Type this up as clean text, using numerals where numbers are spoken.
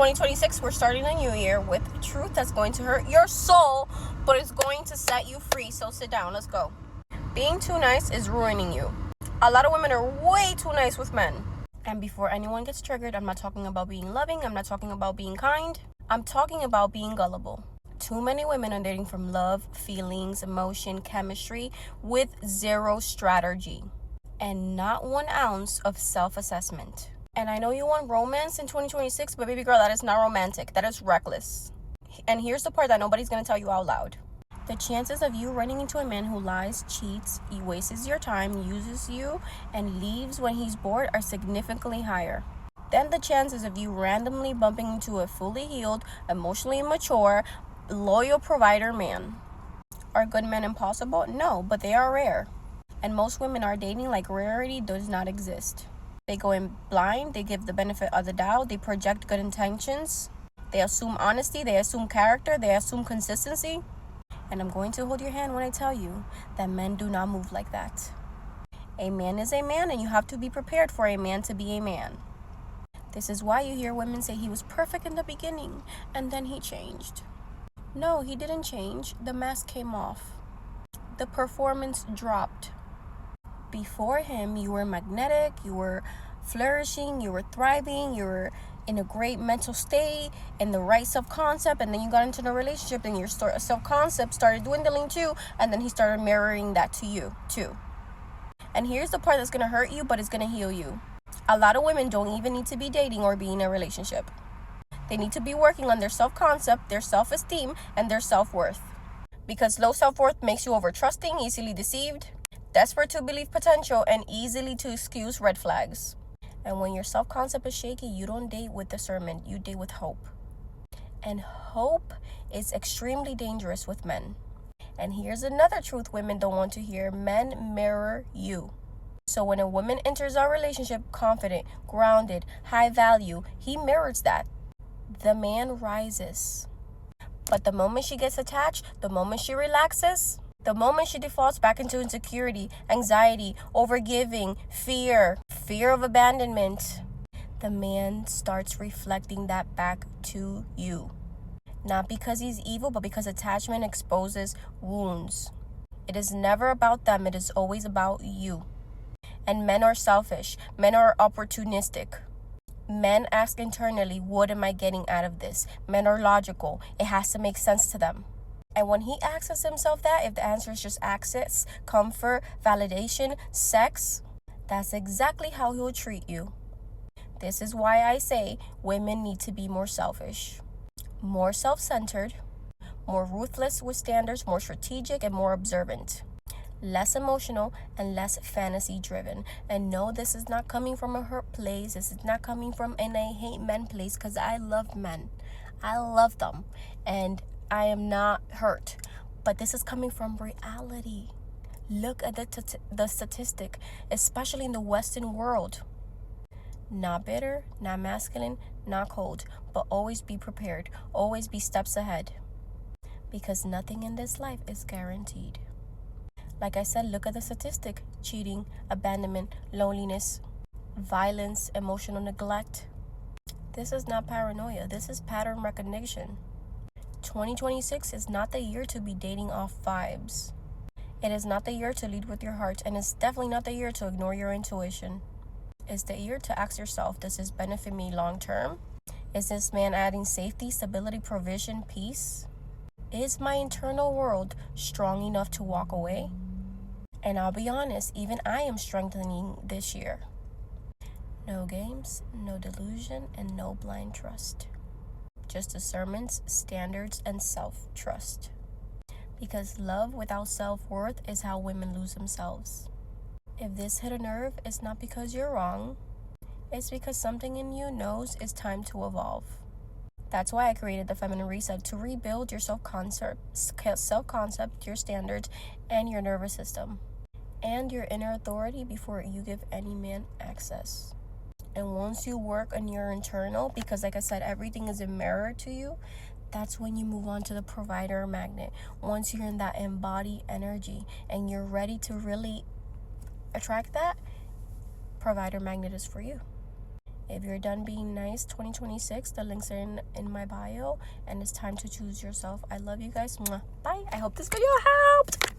2026, we're starting a new year with truth that's going to hurt your soul, but it's going to set you free. So sit down, let's go. Being too nice is ruining you. A lot of women are way too nice with men. And before anyone gets triggered, I'm not talking about being loving, I'm not talking about being kind, I'm talking about being gullible. Too many women are dating from love, feelings, emotion, chemistry with zero strategy and not 1 ounce of self-assessment. And I know you want romance in 2026, but baby girl, that is not romantic. That is reckless. And here's the part that nobody's going to tell you out loud. The chances of you running into a man who lies, cheats, he wastes your time, uses you, and leaves when he's bored are significantly higher than the chances of you randomly bumping into a fully healed, emotionally mature, loyal provider man. Are good men impossible? No, but they are rare. And most women are dating like rarity does not exist. They go in blind, they give the benefit of the doubt, they project good intentions, they assume honesty, they assume character, they assume consistency. And I'm going to hold your hand when I tell you that men do not move like that. A man is a man, and you have to be prepared for a man to be a man. This is why you hear women say he was perfect in the beginning and then he changed. No, he didn't change. The mask came off. The performance dropped. Before him, you were magnetic, you were flourishing, you were thriving, you were in a great mental state, in the right self-concept, and then you got into the relationship and your self-concept started dwindling too, and then he started mirroring that to you too. And here's the part that's going to hurt you, but it's going to heal you. A lot of women don't even need to be dating or be in a relationship. They need to be working on their self-concept, their self-esteem, and their self-worth. Because low self-worth makes you over-trusting, easily deceived, desperate to believe potential, and easily to excuse red flags. And when your self-concept is shaky, you don't date with discernment, you date with hope. And hope is extremely dangerous with men. And here's another truth women don't want to hear. Men mirror you. So when a woman enters our relationship confident, grounded, high value, he mirrors that. The man rises. But the moment she gets attached, the moment she relaxes, the moment she defaults back into insecurity, anxiety, overgiving, fear of abandonment, the man starts reflecting that back to you. Not because he's evil, but because attachment exposes wounds. It is never about them, it is always about you. And men are selfish. Men are opportunistic. Men ask internally, what am I getting out of this? Men are logical. It has to make sense to them. And when he asks himself that, if the answer is just access, comfort, validation, sex, that's exactly how he'll treat you. This is why I say women need to be more selfish, more self-centered, more ruthless with standards, more strategic and more observant, less emotional and less fantasy-driven. And no, this is not coming from a hurt place. This is not coming from an I hate men place, because I love men. I love them. And I am not hurt, but this is coming from reality. Look at the statistic, especially in the Western world. Not bitter, not masculine, not cold, but always be prepared. Always be steps ahead. Because nothing in this life is guaranteed. Like I said, look at the statistic. Cheating, abandonment, loneliness, violence, emotional neglect. This is not paranoia. This is pattern recognition. 2026 is not the year to be dating off vibes. It is not the year to lead with your heart, and it's definitely not the year to ignore your intuition. It's the year to ask yourself, does this benefit me long term? Is this man adding safety, stability, provision, peace? Is my internal world strong enough to walk away? And I'll be honest, even I am strengthening this year. No games, no delusion, and no blind trust. Just discernments, standards, and self-trust. Because love without self-worth is how women lose themselves. If this hit a nerve, it's not because you're wrong. It's because something in you knows it's time to evolve. That's why I created the Feminine Reset, to rebuild your self-concept, your standards, and your nervous system. And your inner authority before you give any man access. And once you work on your internal, because like I said, everything is a mirror to you, that's when you move on to the provider magnet. Once you're in that embodied energy and you're ready to really attract that, provider magnet is for you. If you're done being nice, 2026, the links are in my bio, and it's time to choose yourself. I love you guys. Mwah. Bye. I hope this video helped.